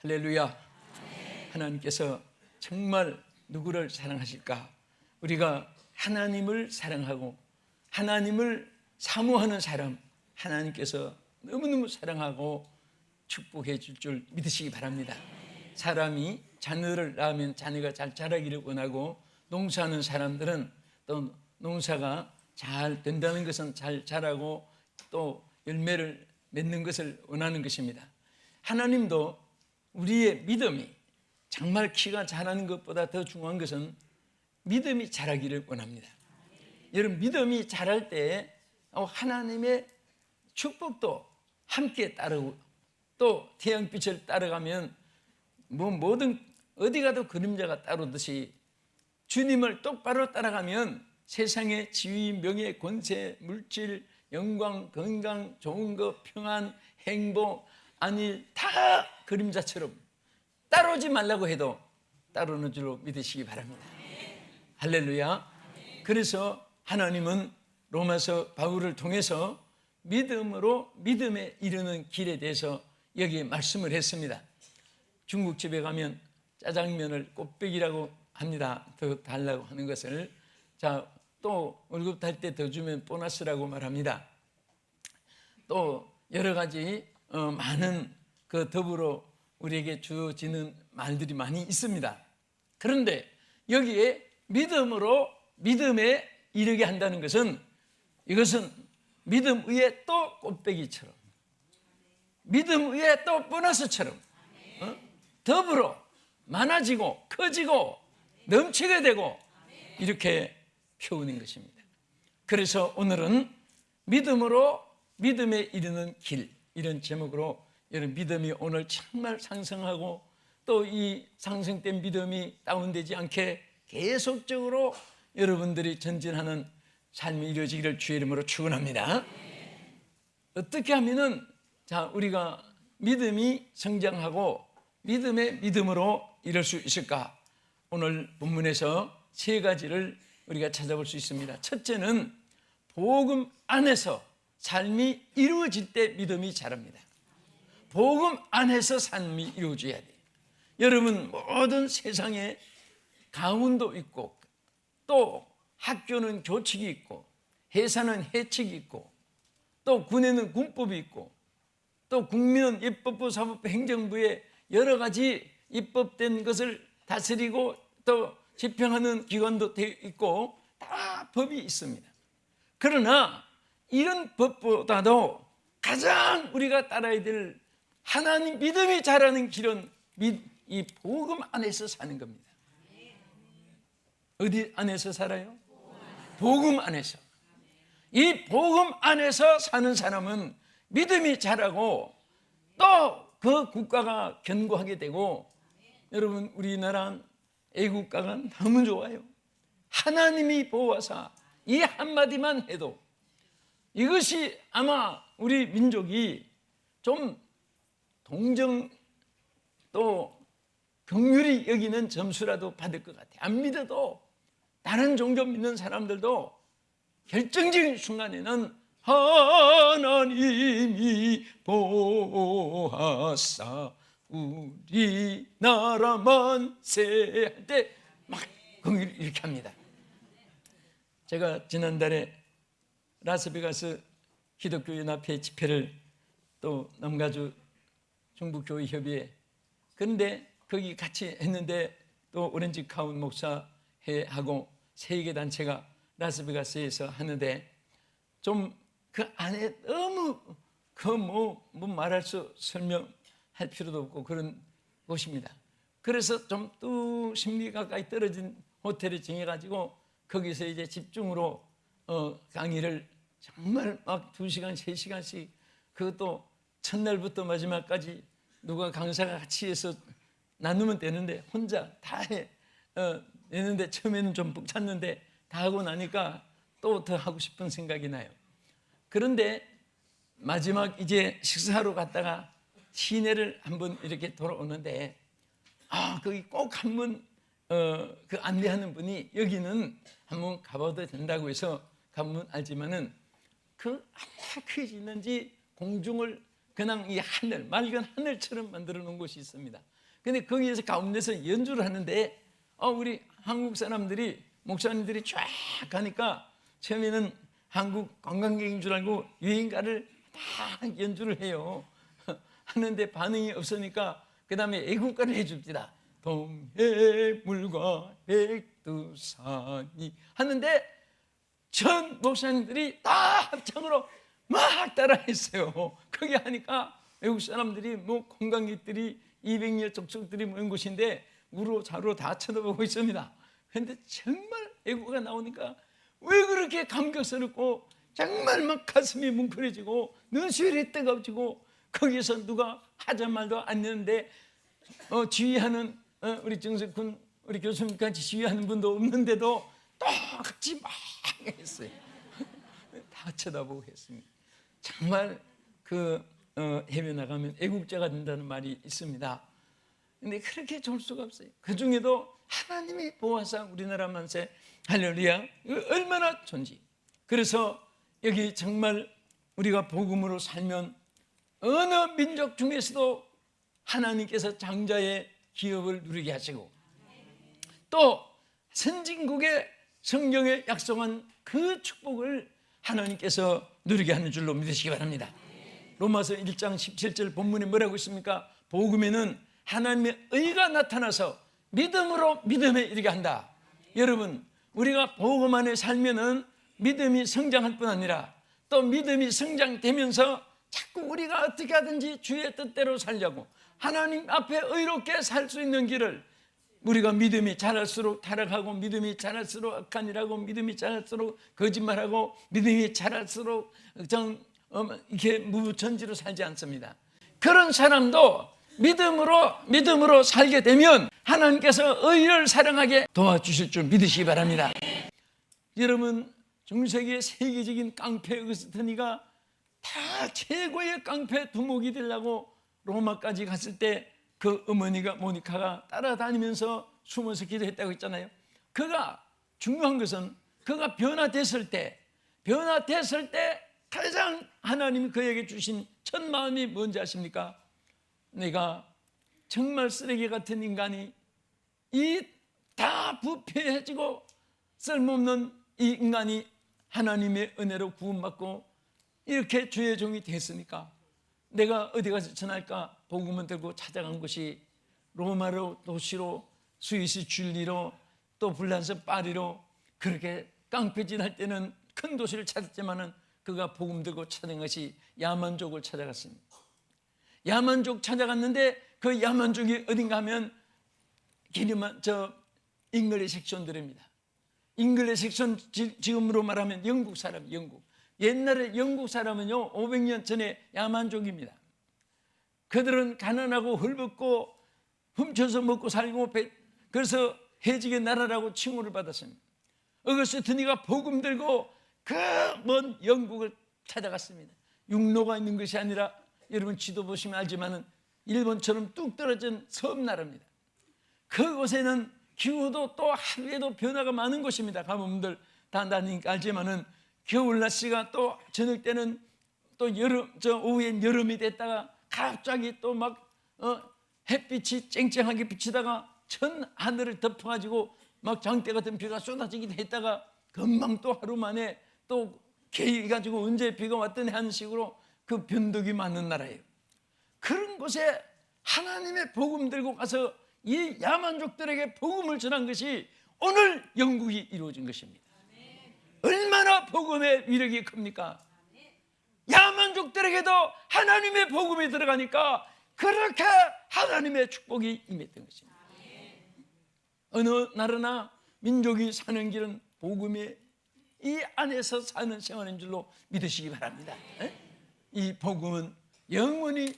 할렐루야. 하나님께서 정말 누구를 사랑하실까? 우리가 하나님을 사랑하고 하나님을 사모하는 사람, 하나님께서 너무너무 사랑하고 축복해 줄 줄 믿으시기 바랍니다. 사람이 자녀를 낳으면 자녀가 잘 자라기를 원하고, 농사하는 사람들은 또 농사가 잘 된다는 것은 잘 자라고 또 열매를 맺는 것을 원하는 것입니다. 하나님도 우리의 믿음이 정말 키가 자라는 것보다 더 중요한 것은 믿음이 자라기를 원합니다. 여러분, 믿음이 자랄 때 하나님의 축복도 함께 따르고, 또 태양빛을 따라가면 뭐든 어디 가도 그림자가 따르듯이 주님을 똑바로 따라가면 세상의 지위, 명예, 권세, 물질, 영광, 건강, 좋은 것, 평안, 행복, 아니 다 그림자처럼 따라오지 말라고 해도 따르는 줄로 믿으시기 바랍니다. 할렐루야. 그래서 하나님은 로마서 바울을 통해서 믿음으로 믿음에 이르는 길에 대해서 여기 말씀을 했습니다. 중국집에 가면 짜장면을 꽃배기라고 합니다. 더 달라고 하는 것을. 자, 또 월급 탈 때 더 주면 보너스라고 말합니다. 또 여러 가지 많은 그 더불어 우리에게 주어지는 말들이 많이 있습니다. 그런데 여기에 믿음으로 믿음에 이르게 한다는 것은, 이것은 믿음 위에 또 꽃배기처럼, 믿음 위에 또 보너스처럼 더불어 많아지고 커지고 넘치게 되고 이렇게 표현인 것입니다. 그래서 오늘은 믿음으로 믿음에 이르는 길, 이런 제목으로 여러분, 믿음이 오늘 정말 상승하고 또 이 상승된 믿음이 다운되지 않게 계속적으로 여러분들이 전진하는 삶이 이루어지기를 주의 이름으로 축원합니다. 어떻게 하면은 우리가 믿음이 성장하고 믿음의 믿음으로 이룰 수 있을까? 오늘 본문에서 세 가지를 우리가 찾아볼 수 있습니다. 첫째는 복음 안에서 삶이 이루어질 때 믿음이 자랍니다. 복음 안에서 삶이 이루어져야 돼요. 여러분, 모든 세상에 가문도 있고, 또 학교는 교칙이 있고, 회사는 해칙이 있고, 또 군에는 군법이 있고, 또 국민은 입법부, 사법부, 행정부에 여러 가지 입법된 것을 다스리고 또 집행하는 기관도 있고, 다 법이 있습니다. 그러나 이런 법보다도 가장 우리가 따라야 될 하나님 믿음이 자라는 길은 이 복음 안에서 사는 겁니다. 어디 안에서 살아요? 복음 안에서. 이 복음 안에서 사는 사람은 믿음이 자라고 또 그 국가가 견고하게 되고, 여러분, 우리나라 애국가가 너무 좋아요. 하나님이 보호하사, 이 한마디만 해도 이것이 아마 우리 민족이 좀 동정 또 긍휼히 여기는 점수라도 받을 것 같아요. 안 믿어도 다른 종교 믿는 사람들도 결정적인 순간에는 하나님이 보호하사 우리나라 만세 할 때 막 긍휼 이렇게 합니다. 제가 지난달에 라스베가스 기독교연합회 집회를 또 남가주 중부교회협의회, 그런데 거기 같이 했는데 또 오렌지 카운 목사회하고 세 개 단체가 라스베가스에서 하는데, 좀 그 안에 너무 뭐 말할 수 설명할 필요도 없고 그런 곳입니다. 그래서 좀 또 10리 가까이 떨어진 호텔에 정해가지고 거기서 이제 집중으로 강의를 정말 막 2시간, 3시간씩, 그것도 첫날부터 마지막까지 누가 강사가 같이 해서 나누면 되는데 혼자 다 내는데 처음에는 좀 벅찼는데 다 하고 나니까 또 더 하고 싶은 생각이 나요. 그런데 마지막 이제 식사하러 갔다가 시내를 한번 이렇게 돌아오는데, 거기 꼭 한번 그 안내하는 분이 여기는 한번 가봐도 된다고 해서 가면 알지만은 그 크게 있는지 공중을 그냥 이 하늘, 맑은 하늘처럼 만들어 놓은 곳이 있습니다. 근데 거기에서 가운데서 연주를 하는데 우리 한국 사람들이 목사님들이 쫙 가니까 처음에는 한국 관광객인 줄 알고 유행가를 다 연주를 해요. 하는데 반응이 없으니까 그 다음에 애국가를 해줍니다. 동해물과 백두산이 하는데 전 목사님들이 다 합창으로 막 따라했어요. 그게 하니까 외국 사람들이 뭐 관광객들이 200여 족속들이 모인 곳인데 우로 좌로 다 쳐다보고 있습니다. 그런데 정말 애국가 나오니까 왜 그렇게 감격스럽고 정말 막 가슴이 뭉클해지고 눈시울이 뜨거워지고 거기서 누가 하자 말도 안 되는데 지휘하는 우리 정석훈 우리 교수님까지 지휘하는 분도 없는데도 똑같이 막 했어요. 다 쳐다보고 했습니다. 정말 해외 나가면 애국자가 된다는 말이 있습니다. 근데 그렇게 좋을 수가 없어요. 그 중에도 하나님이 보호하사 우리나라 만세 할렐루야 얼마나 존지. 그래서 여기 정말 우리가 복음으로 살면 어느 민족 중에서도 하나님께서 장자의 기업을 누리게 하시고 또 선진국의 성경에 약속한 그 축복을 하나님께서 누리게 하는 줄로 믿으시기 바랍니다. 로마서 1장 17절 본문에 뭐라고 있습니까? 복음에는 하나님의 의가 나타나서 믿음으로 믿음에 이르게 한다. 여러분 우리가 복음 안에 살면은 믿음이 성장할 뿐 아니라 또 믿음이 성장되면서 자꾸 우리가 어떻게 하든지 주의 뜻대로 살려고 하나님 앞에 의롭게 살 수 있는 길을 우리가 믿음이 자랄수록 타락하고 믿음이 자랄수록 악한 일하고 믿음이 자랄수록 거짓말하고 믿음이 자랄수록 이렇게 무부천지로 살지 않습니다. 그런 사람도 믿음으로 살게 되면 하나님께서 의를 사랑하게 도와주실 줄 믿으시기 바랍니다. 여러분 중세기의 세계적인 깡패 어거스티니가 다 최고의 깡패 두목이 되려고 로마까지 갔을 때 그 어머니가 모니카가 따라다니면서 숨어서 기도했다고 했잖아요. 그가 중요한 것은 그가 변화됐을 때 가장 하나님이 그에게 주신 첫 마음이 뭔지 아십니까? 내가 정말 쓰레기 같은 인간이 이 다 부패해지고 쓸모없는 이 인간이 하나님의 은혜로 구원받고 이렇게 주의 종이 됐으니까 내가 어디 가서 전할까? 복음을 들고 찾아간 곳이 로마로 도시로 스위스 줄리로 또 불란서 파리로 그렇게 깡패짓 할 때는 큰 도시를 찾았지만은 그가 복음 들고 찾은 것이 야만족을 찾아갔습니다. 야만족 찾아갔는데 그 야만족이 어딘가 하면 잉글리 섹션들입니다. 잉글리 섹션 지금으로 말하면 영국 사람, 옛날에 영국 사람은요 500년 전에 야만족입니다. 그들은 가난하고 헐벗고 훔쳐서 먹고 살고 그래서 해직의 나라라고 칭호를 받았습니다. 어거스티니가 복음 들고 그 먼 영국을 찾아갔습니다. 육로가 있는 것이 아니라 여러분 지도 보시면 알지만은 일본처럼 뚝 떨어진 섬나라입니다. 그곳에는 기후도 또 하루에도 변화가 많은 곳입니다. 가보분들 다니니까 알지만은 겨울 날씨가 또 저녁 때는 또 오후엔 여름이 됐다가 갑자기 또 막 햇빛이 쨍쨍하게 비치다가 전 하늘을 덮어가지고 막 장대 같은 비가 쏟아지기도 했다가 금방 또 하루 만에 또 개의가지고 언제 비가 왔더니 하는 식으로 그 변덕이 많은 나라예요. 그런 곳에 하나님의 복음 들고 가서 이 야만족들에게 복음을 전한 것이 오늘 영국이 이루어진 것입니다. 얼마나 복음의 위력이 큽니까? 야만족들에게도 하나님의 복음이 들어가니까 그렇게 하나님의 축복이 임했던 것입니다. 어느 나라나 민족이 사는 길은 복음의 이 안에서 사는 생활인 줄로 믿으시기 바랍니다. 이 복음은 영원히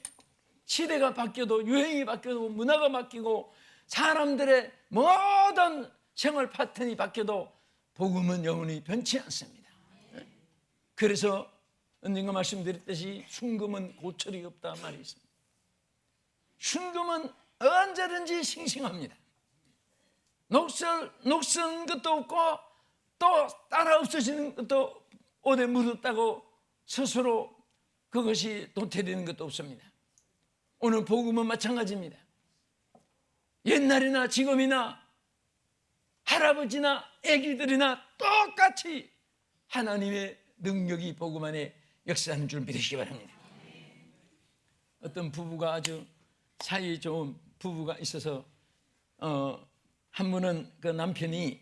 시대가 바뀌어도 유행이 바뀌어도 문화가 바뀌고 사람들의 모든 생활 패턴이 바뀌어도 복음은 영원히 변치 않습니다. 그래서 언젠가 말씀드렸듯이 순금은 고철이 없다 말이 있습니다. 순금은 언제든지 싱싱합니다. 녹슨 것도 없고 또 따라 없어지는 것도 옷에 묻었다고 스스로 그것이 도태되는 것도 없습니다. 오늘 복음은 마찬가지입니다. 옛날이나 지금이나 할아버지나 아기들이나 똑같이 하나님의 능력이 복음 안에 역사하는 줄 믿으시기 바랍니다. 어떤 부부가 아주 사이 좋은 부부가 있어서 한 분은 그 남편이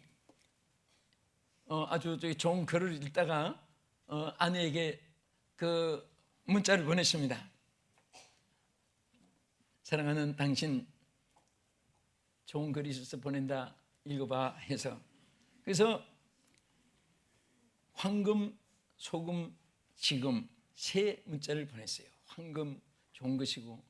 아주 좋은 글을 읽다가 아내에게 그 문자를 보냈습니다. 사랑하는 당신, 좋은 글이 있어서 보낸다, 읽어봐 해서. 그래서 황금, 소금, 지금 세 문자를 보냈어요. 황금 좋은 것이고,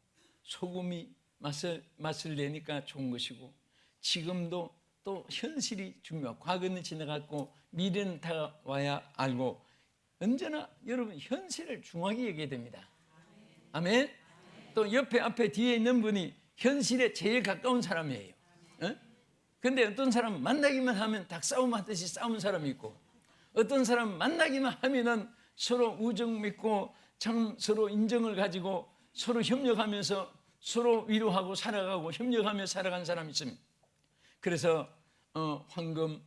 소금이 맛을 내니까 좋은 것이고, 지금도 또 현실이 중요하고, 과거는 지나갔고 미래는 다가와야 알고, 언제나 여러분 현실을 중요하게 여겨야 됩니다. 아멘. 또 옆에 앞에 뒤에 있는 분이 현실에 제일 가까운 사람이에요. 그런데 어떤 사람은 만나기만 하면 닭싸움하듯이 싸우는 사람이 있고, 어떤 사람은 만나기만 하면은 서로 우정 맺고 참 서로 인정을 가지고 서로 협력하면서 서로 위로하고 살아가고 협력하며 살아가는 사람이 있습니다. 그래서 황금,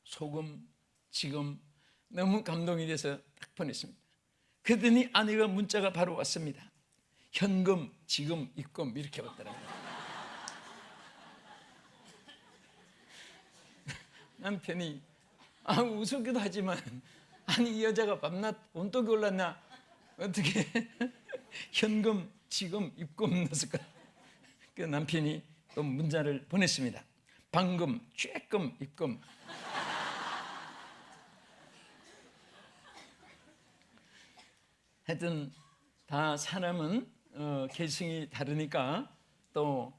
소금, 지금 너무 감동이 돼서 딱 보냈습니다. 그러더니 아내가 문자가 바로 왔습니다. 현금, 지금, 입금 이렇게 왔더라고요. 남편이 우습기도 하지만, 아니 이 여자가 밤낮 온떡이 올랐나, 어떻게 현금, 지금, 입금 넣었을까. 그 남편이 또 문자를 보냈습니다. 방금, 쬐끔, 입금. 하여튼 다 사람은 개성이 다르니까 또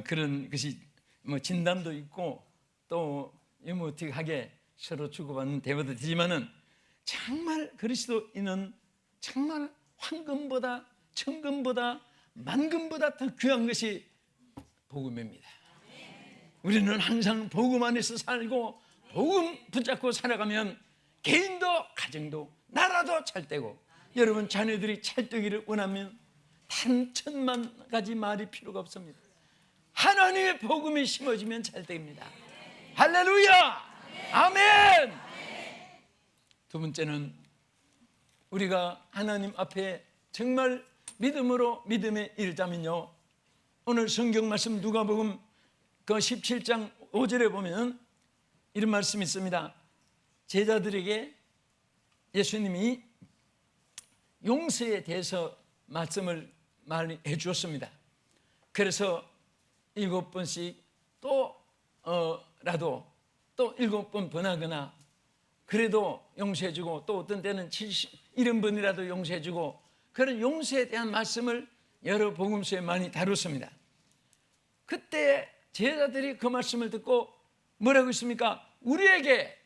그런 것이 뭐 진담도 있고 또 어떻게 하게 서로 주고받는 대화도 되지만은, 정말 그리스도인은 정말 황금보다 천금보다 만금보다 더 귀한 것이 복음입니다. 우리는 항상 복음 안에서 살고 복음 붙잡고 살아가면 개인도 가정도 나라도 잘 되고, 여러분 자녀들이 잘 되기를 원하면 단 1000만 가지 말이 필요가 없습니다. 하나님의 복음이 심어지면 잘 됩니다. 할렐루야! 아멘! 두 번째는 우리가 하나님 앞에 정말 믿음으로 믿음에 이르자면요, 오늘 성경 말씀 누가복음 그 17장 5절에 보면 이런 말씀이 있습니다. 제자들에게 예수님이 용서에 대해서 말씀을 많이 해주었습니다. 그래서 7번씩 라도 또 7번 번하거나 그래도 용서해주고, 또 어떤 때는 70번이라도 용서해주고, 그런 용서에 대한 말씀을 여러 복음서에 많이 다뤘습니다. 그때 제자들이 그 말씀을 듣고 뭐라고 했습니까? 우리에게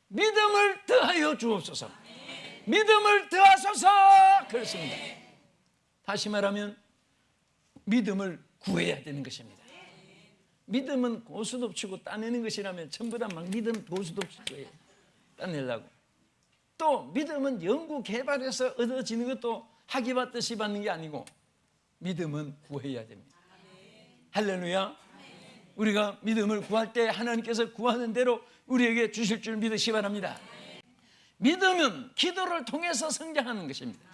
믿음을 더하여 주옵소서. 믿음을 더하소서. 그렇습니다. 다시 말하면 믿음을 구해야 되는 것입니다. 믿음은 고스톱 치고 따내는 것이라면 전부 다 막 믿음 고스톱 칠 거예요. 따내려고. 또 믿음은 연구 개발해서 얻어지는 것도 학위 받듯이 받는 게 아니고, 믿음은 구해야 됩니다. 할렐루야. 우리가 믿음을 구할 때 하나님께서 구하는 대로 우리에게 주실 줄 믿으시기 바랍니다. 믿음은 기도를 통해서 성장하는 것입니다.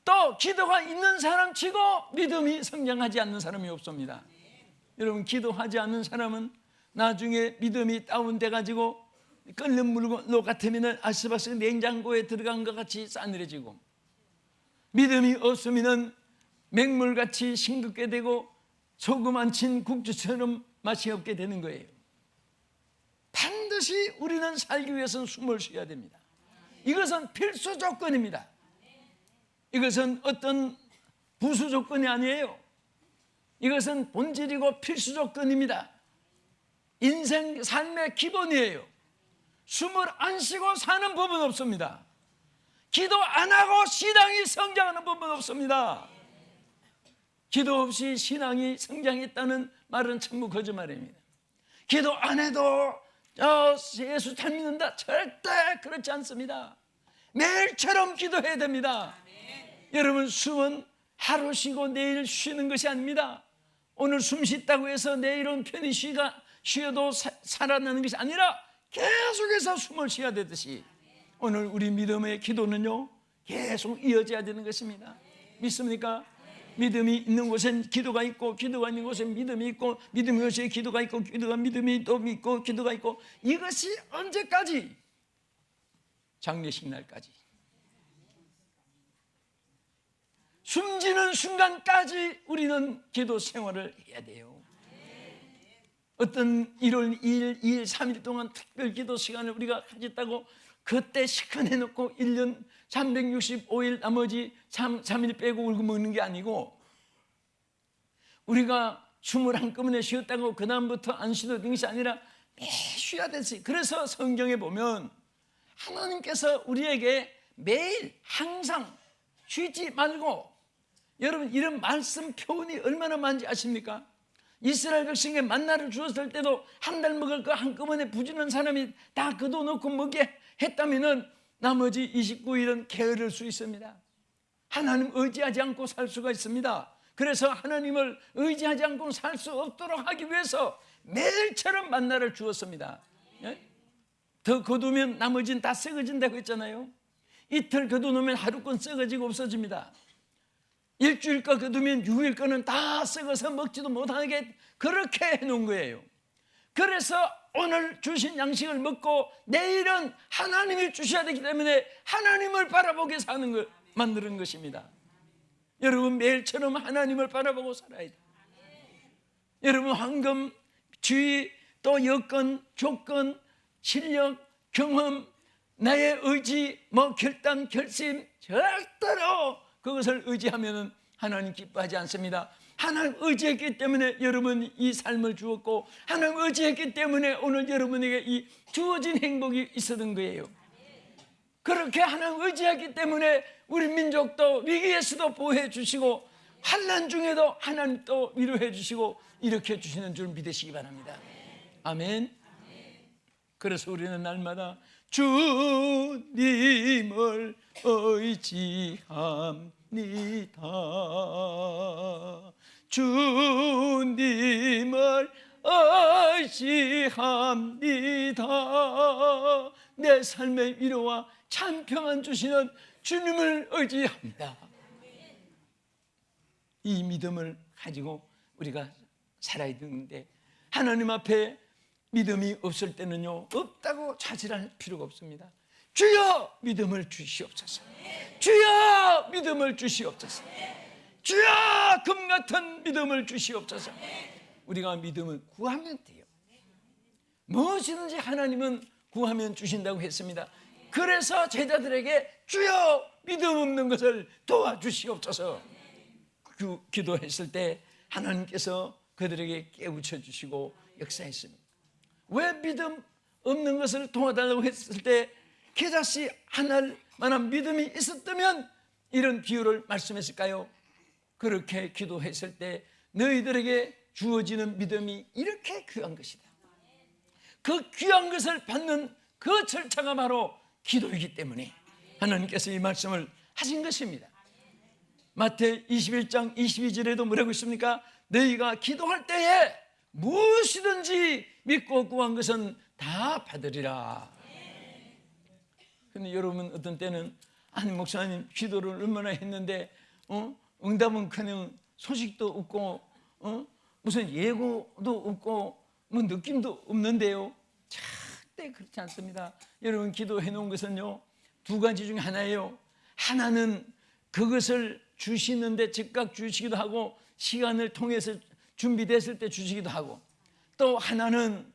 또 기도가 있는 사람 치고 믿음이 성장하지 않는 사람이 없습니다. 여러분, 기도하지 않는 사람은 나중에 믿음이 다운돼 가지고 끓는 물로 같으면 아스바스 냉장고에 들어간 것 같이 싸늘해지고, 믿음이 없으면 맹물같이 싱겁게 되고 소금 안 친 국주처럼 맛이 없게 되는 거예요. 반드시 우리는 살기 위해서는 숨을 쉬어야 됩니다. 이것은 필수 조건입니다. 이것은 어떤 부수 조건이 아니에요. 이것은 본질이고 필수 조건입니다. 인생 삶의 기본이에요. 숨을 안 쉬고 사는 법은 없습니다. 기도 안 하고 신앙이 성장하는 법은 없습니다. 기도 없이 신앙이 성장했다는 말은 전부 거짓말입니다. 기도 안 해도 예수 잘 믿는다, 절대 그렇지 않습니다. 매일처럼 기도해야 됩니다. 여러분, 숨은 하루 쉬고 내일 쉬는 것이 아닙니다. 오늘 숨 쉬었다고 해서 내일은 편히 쉬어도 살아나는 것이 아니라 계속해서 숨을 쉬어야 되듯이 오늘 우리 믿음의 기도는요 계속 이어져야 되는 것입니다. 믿습니까? 믿음이 있는 곳엔 기도가 있고, 기도가 있는 곳엔 믿음이 있고, 믿음이 있는 곳에 기도가 있고, 기도가 믿음이 또 있고, 기도가 있고, 이것이 언제까지? 장례식 날까지, 숨지는 순간까지 우리는 기도 생활을 해야 돼요. 어떤 1월 2일, 2일, 3일 동안 특별 기도 시간을 우리가 가졌다고 그때 시간해놓고 1년 365일 나머지 3일 빼고 울고 먹는 게 아니고, 우리가 숨을 한꺼번에 쉬었다고 그 다음부터 안 쉬도 되는 것이 아니라 매 쉬어야 되지. 그래서 성경에 보면 하나님께서 우리에게 매일 항상 쉬지 말고, 여러분 이런 말씀 표현이 얼마나 많은지 아십니까? 이스라엘 백성에게 만나를 주었을 때도 한 달 먹을 거 한꺼번에 부지런 사람이 다 거둬놓고 먹게 했다면 나머지 29일은 게으를 수 있습니다. 하나님 의지하지 않고 살 수가 있습니다. 그래서 하나님을 의지하지 않고 살 수 없도록 하기 위해서 매일처럼 만나를 주었습니다. 예? 더 거두면 나머지는 다 썩어진다고 했잖아요. 이틀 거두놓으면 하루건 썩어지고 없어집니다. 일주일 거 거두면 6일 거는 다 썩어서 먹지도 못하게 그렇게 해놓은 거예요. 그래서 오늘 주신 양식을 먹고 내일은 하나님이 주셔야 되기 때문에 하나님을 바라보게 사는 걸 만드는 것입니다. 여러분 매일처럼 하나님을 바라보고 살아야 돼요. 여러분 황금, 주의, 또 여건, 조건, 실력, 경험, 나의 의지, 결단, 결심, 절대로 그것을 의지하면 하나님 기뻐하지 않습니다. 하나님 의지했기 때문에 여러분 이 삶을 주었고, 하나님 의지했기 때문에 오늘 여러분에게 이 주어진 행복이 있었던 거예요. 그렇게 하나님 의지했기 때문에 우리 민족도 위기에서도 보호해 주시고, 환난 중에도 하나님 또 위로해 주시고 이렇게 주시는 줄 믿으시기 바랍니다. 아멘. 그래서 우리는 날마다 주님을 의지합니다. 주님을 의지합니다. 내 삶의 위로와 참 평안 주시는 주님을 의지합니다. 이 믿음을 가지고 우리가 살아야 되는데, 하나님 앞에 믿음이 없을 때는요 없다고 자질할 필요가 없습니다. 주여 믿음을 주시옵소서. 주여 믿음을 주시옵소서. 주여 금 같은 믿음을 주시옵소서. 우리가 믿음을 구하면 돼요. 무엇이든지 하나님은 구하면 주신다고 했습니다. 그래서 제자들에게 주여 믿음 없는 것을 도와주시옵소서 기도했을 때 하나님께서 그들에게 깨우쳐 주시고 역사했습니다. 왜 믿음 없는 것을 도와달라고 했을 때 겨자씨 하나를 만한 믿음이 있었다면 이런 비유를 말씀했을까요? 그렇게 기도했을 때 너희들에게 주어지는 믿음이 이렇게 귀한 것이다. 그 귀한 것을 받는 그 절차가 바로 기도이기 때문에 하나님께서 이 말씀을 하신 것입니다. 마태 21장 22절에도 뭐라고 있습니까? 너희가 기도할 때에 무엇이든지 믿고 구한 것은 다 받으리라. 근데 여러분 어떤 때는 아니 목사님 기도를 얼마나 했는데 응답은 소식도 없고 무슨 예고도 없고 뭐 느낌도 없는데요. 절대 그렇지 않습니다. 여러분 기도해 놓은 것은요 두 가지 중에 하나예요. 하나는 그것을 주시는데 즉각 주시기도 하고 시간을 통해서 준비됐을 때 주시기도 하고, 또 하나는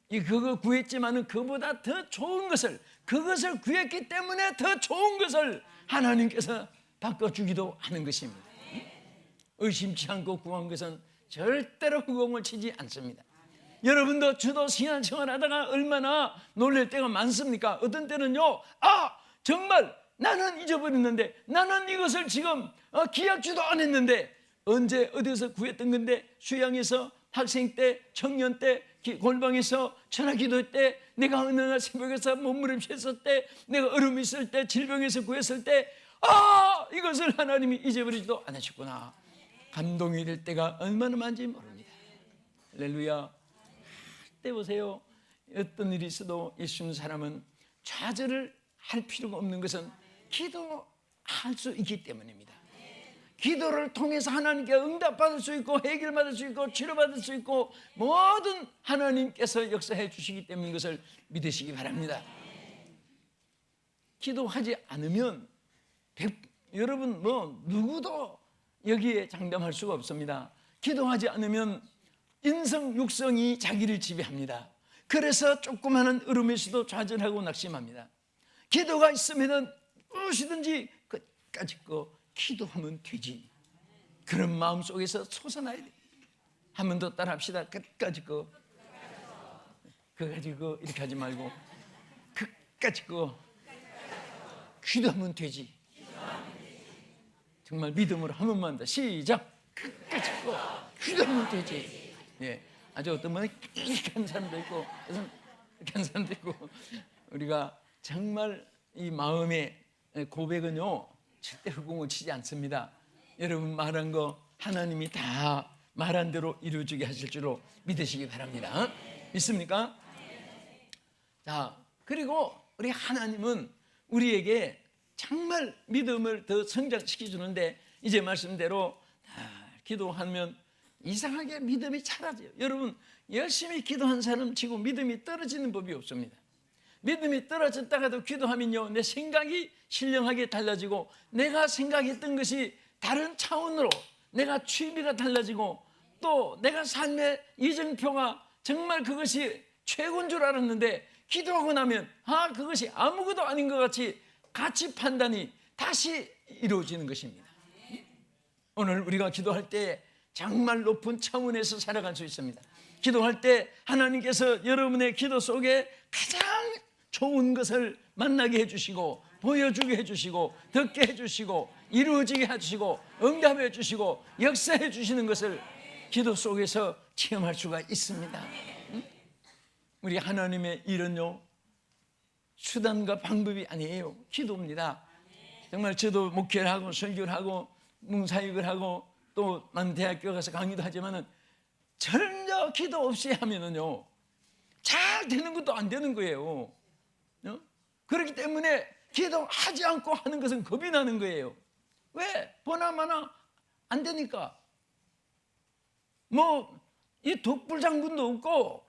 그거 구했지만은 그보다 더 좋은 것을, 그것을 구했기 때문에 더 좋은 것을 하나님께서 바꿔주기도 하는 것입니다. 의심치 않고 구한 것은 절대로 흑공을 치지 않습니다. 여러분도 주도 신앙생활 하다가 얼마나 놀랄 때가 많습니까? 어떤 때는요 정말 나는 잊어버렸는데, 나는 이것을 지금 기약주도 안 했는데, 언제 어디서 구했던 건데, 수양에서 학생 때, 청년 때, 골방에서 전화기도 때, 내가 어느 날 새벽에서 몸부림쳤을 때, 내가 얼음 있을 때, 질병에서 구했을 때 이것을 하나님이 잊어버리지도 않으셨구나. 감동이 될 때가 얼마나 많은지 모릅니다. 할렐루야. 그때 보세요. 어떤 일이 있어도 예수 믿는 사람은 좌절을 할 필요가 없는 것은 기도할 수 있기 때문입니다. 기도를 통해서 하나님께 응답받을 수 있고 해결받을 수 있고 치료받을 수 있고 모든 하나님께서 역사해 주시기 때문인 것을 믿으시기 바랍니다. 기도하지 않으면 여러분 누구도 여기에 장담할 수가 없습니다. 기도하지 않으면 인성 육성이 자기를 지배합니다. 그래서 조그마한 으름에서도 좌절하고 낙심합니다. 기도가 있으면 무엇이든지 끝까지 기도하면 되지. 그런 마음 속에서 솟아나야 돼. 한 번 더 따라합시다. 끝까지 그거 가지고 이렇게 하지 말고 끝까지 기도하면 되지. 정말 믿음으로 한 번만 더 시작. 끝까지 기도하면 되지. 예, 아주 어떤 분은 이렇게 하는 사람도 있고 이렇게 하는 사람도 있고, 우리가 정말 이 마음의 고백은요 절대 헛공을 치지 않습니다. 여러분 말한 거 하나님이 다 말한 대로 이루어지게 하실 줄로 믿으시기 바랍니다. 믿습니까? 자, 그리고 우리 하나님은 우리에게 정말 믿음을 더 성장시켜 주는데, 이제 말씀대로 기도하면 이상하게 믿음이 사라져요. 여러분 열심히 기도한 사람 치고 믿음이 떨어지는 법이 없습니다. 믿음이 떨어졌다가도 기도하면요 내 생각이 신령하게 달라지고, 내가 생각했던 것이 다른 차원으로 내가 취미가 달라지고, 또 내가 삶의 이정표가 정말 그것이 최고인 줄 알았는데 기도하고 나면 그것이 아무것도 아닌 것 같이 가치 판단이 다시 이루어지는 것입니다. 오늘 우리가 기도할 때 정말 높은 차원에서 살아갈 수 있습니다. 기도할 때 하나님께서 여러분의 기도 속에 가장 좋은 것을 만나게 해주시고 보여주게 해주시고 듣게 해주시고 이루어지게 해주시고 응답해 주시고 역사해 주시는 것을 기도 속에서 체험할 수가 있습니다. 우리 하나님의 일은요 수단과 방법이 아니에요. 기도입니다. 정말 저도 목회를 하고 설교를 하고 뭉사역을 하고 또 많은 대학교 가서 강의도 하지만은 전혀 기도 없이 하면은요 잘 되는 것도 안 되는 거예요. 그렇기 때문에 기도하지 않고 하는 것은 겁이 나는 거예요. 왜? 보나마나 안 되니까. 이 독불장군도 없고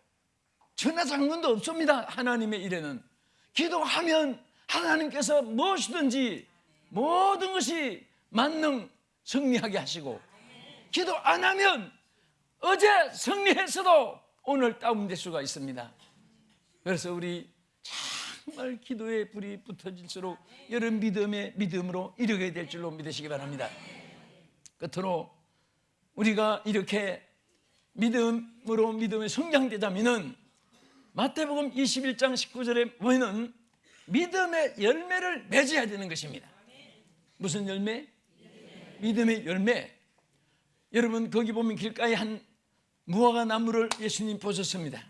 천하장군도 없습니다. 하나님의 일에는 기도하면 하나님께서 무엇이든지 모든 것이 만능 승리하게 하시고, 기도 안 하면 어제 승리했어도 오늘 다운될 수가 있습니다. 그래서 우리 정말 기도의 불이 붙어질수록 여러분 믿음으로 이루게 될 줄로 믿으시기 바랍니다. 끝으로 우리가 이렇게 믿음으로 믿음에 성장되자면은 마태복음 21장 19절에 보면은 믿음의 열매를 맺어야 되는 것입니다. 무슨 열매? 믿음의 열매. 여러분 거기 보면 길가에 한 무화과 나무를 예수님 보셨습니다.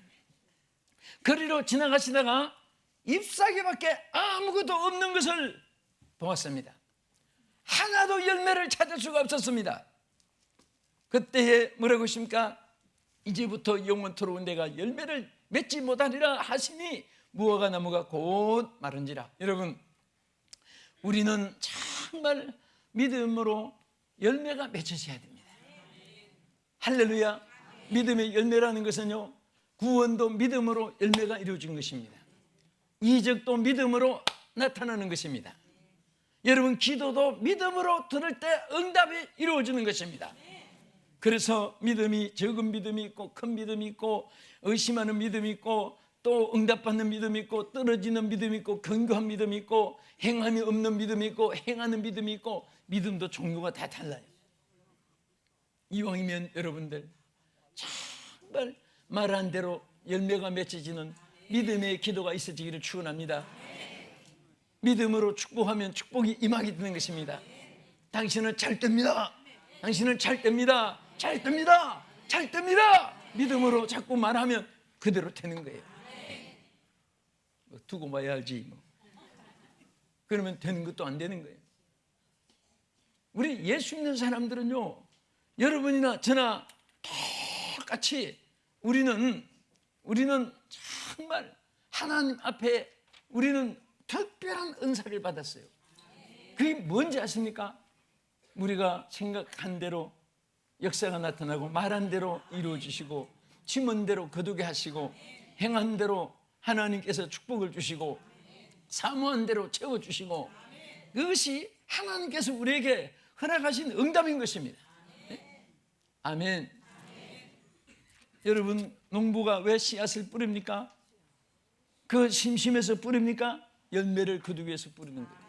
거리로 지나가시다가 잎사귀밖에 아무것도 없는 것을 보았습니다. 하나도 열매를 찾을 수가 없었습니다. 그때에 뭐라고 하십니까? 이제부터 영원토록 내가 열매를 맺지 못하리라 하시니 무화과 나무가 곧 마른지라. 여러분 우리는 정말 믿음으로 열매가 맺혀져야 됩니다. 할렐루야. 믿음의 열매라는 것은요 구원도 믿음으로 열매가 이루어진 것입니다. 이적도 믿음으로 나타나는 것입니다. 여러분 기도도 믿음으로 들을 때 응답이 이루어지는 것입니다. 그래서 믿음이 적은 믿음이 있고 큰 믿음이 있고 의심하는 믿음이 있고 또 응답받는 믿음이 있고 떨어지는 믿음이 있고 견고한 믿음이 있고 행함이 없는 믿음이 있고 행하는 믿음이 있고, 믿음도 종류가 다 달라요. 이왕이면 여러분들 정말 말한 대로 열매가 맺혀지는 믿음의 기도가 있어지기를 축원합니다. 믿음으로 축복하면 축복이 임하게 되는 것입니다. 당신은 잘 됩니다. 당신은 잘 됩니다. 잘 됩니다. 잘 됩니다. 믿음으로 자꾸 말하면 그대로 되는 거예요. 두고 봐야 알지. 그러면 되는 것도 안 되는 거예요. 우리 예수 믿는 사람들은요 여러분이나 저나 똑같이 우리는 정말 하나님 앞에 우리는 특별한 은사를 받았어요. 그게 뭔지 아십니까? 우리가 생각한 대로 역사가 나타나고 말한 대로 이루어지시고 지문 대로 거두게 하시고 행한 대로 하나님께서 축복을 주시고 사모한 대로 채워주시고 그것이 하나님께서 우리에게 허락하신 응답인 것입니다. 아멘. 여러분, 농부가 왜 씨앗을 뿌립니까? 그 심심해서 뿌립니까? 열매를 거두기 위해서 뿌리는 거예요.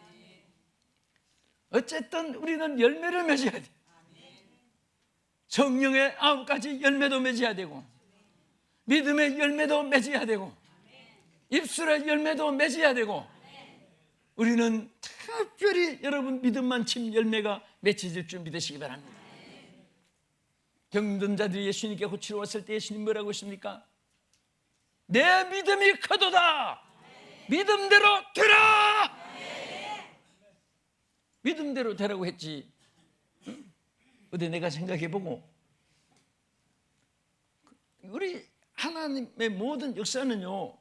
어쨌든 우리는 열매를 맺어야 돼. 성령의 9가지 열매도 맺어야 되고 믿음의 열매도 맺어야 되고 입술의 열매도 맺어야 되고 우리는 특별히 여러분 믿음만 침 열매가 맺혀질 줄 믿으시기 바랍니다. 병든 자들이 예수님께 고치러 왔을 때 예수님 뭐라고 하십니까? 내 믿음이 크도다. 믿음대로 되라. 믿음대로 되라고 했지. 어디 내가 생각해보고 우리 하나님의 모든 역사는요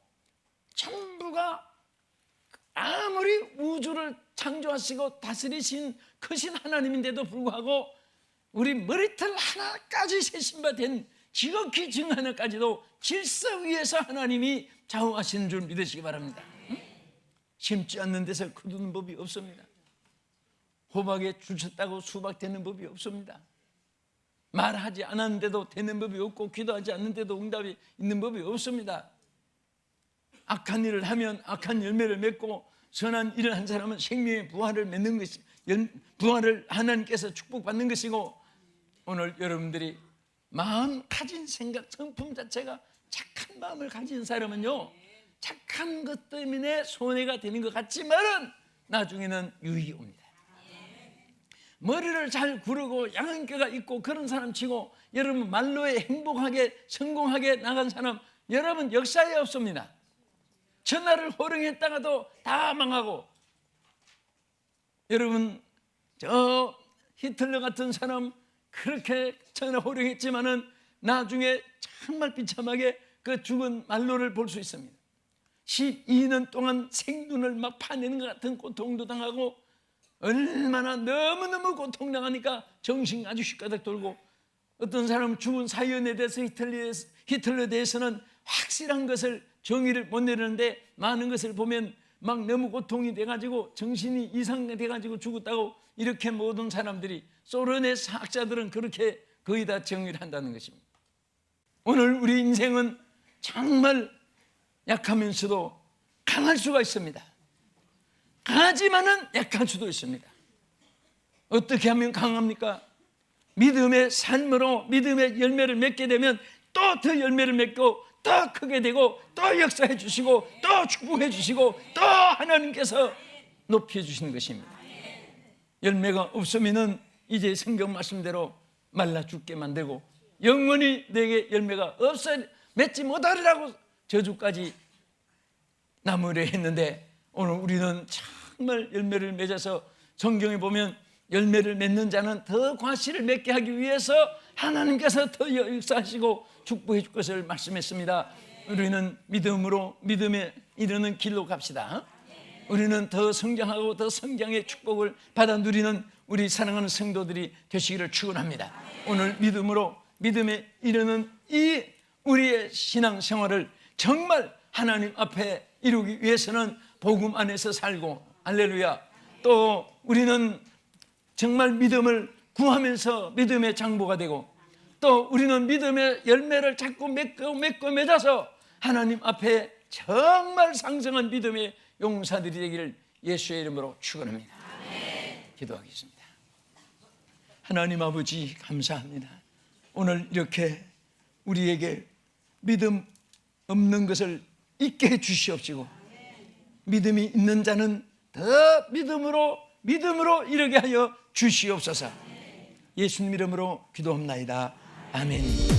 전부가 아무리 우주를 창조하시고 다스리신 크신 하나님인데도 불구하고 우리 머리털 하나까지 세심받은 지극히 정 하나까지도 질서 위에서 하나님이 좌우하시는 줄 믿으시기 바랍니다. 심지 않는 데서 거두는 법이 없습니다. 호박에 줄 쳤다고 수박 되는 법이 없습니다. 말하지 않았는데도 되는 법이 없고 기도하지 않는데도 응답이 있는 법이 없습니다. 악한 일을 하면 악한 열매를 맺고 선한 일을 한 사람은 생명의 부활을 맺는 것이 부활을 하나님께서 축복받는 것이고 오늘 여러분들이 마음 가진 생각 성품 자체가 착한 마음을 가진 사람은요 착한 것 때문에 손해가 되는 것 같지만은 나중에는 유익이 옵니다. 머리를 잘 구르고 양은깨가 있고 그런 사람 치고 여러분 말로에 행복하게 성공하게 나간 사람 여러분 역사에 없습니다. 전화를 호령했다가도 다 망하고 여러분 저 히틀러 같은 사람 그렇게 전화 호령했지만은 나중에 정말 비참하게 그 죽은 말로를 볼 수 있습니다. 12년 동안 생눈을 막 파내는 것 같은 고통도 당하고 얼마나 너무너무 고통당하니까 정신 아주 휘가닥 돌고 어떤 사람은 죽은 사연에 대해서 히틀러에 대해서는 확실한 것을 정의를 못 내리는데 많은 것을 보면 막 너무 고통이 돼가지고 정신이 이상돼가지고 죽었다고 이렇게 모든 사람들이 소련의 학자들은 그렇게 거의 다 정의를 한다는 것입니다. 오늘 우리 인생은 정말 약하면서도 강할 수가 있습니다. 강하지만은 약할 수도 있습니다. 어떻게 하면 강합니까? 믿음의 삶으로 믿음의 열매를 맺게 되면 또 더 열매를 맺고 더 크게 되고 또 역사해 주시고 또 축복해 주시고 또 하나님께서 높여 주시는 것입니다. 열매가 없으면은 이제 성경 말씀대로 말라 죽게 만들고 영원히 내게 열매가 없어 맺지 못하리라고 저주까지 나무려 했는데 오늘 우리는 정말 열매를 맺어서 성경에 보면 열매를 맺는 자는 더 과실을 맺게 하기 위해서 하나님께서 더 역사하시고 축복해 줄 것을 말씀했습니다. 우리는 믿음으로 믿음에 이르는 길로 갑시다. 우리는 더 성장하고 더 성장의 축복을 받아 누리는 우리 사랑하는 성도들이 되시기를 축원합니다. 오늘 믿음으로 믿음에 이르는 이 우리의 신앙생활을 정말 하나님 앞에 이루기 위해서는 복음 안에서 살고 할렐루야. 또 우리는 정말 믿음을 구하면서 믿음의 장보가 되고 또 우리는 믿음의 열매를 자꾸 맺고 맺어서 하나님 앞에 정말 상승한 믿음의 용사들이 되기를 예수의 이름으로 축원합니다. 기도하겠습니다. 하나님 아버지 감사합니다. 오늘 이렇게 우리에게 믿음 없는 것을 잊게 해 주시옵시고 믿음이 있는 자는 더 믿음으로 이르게 하여 주시옵소서. 예수님 이름으로 기도합나이다. 아멘.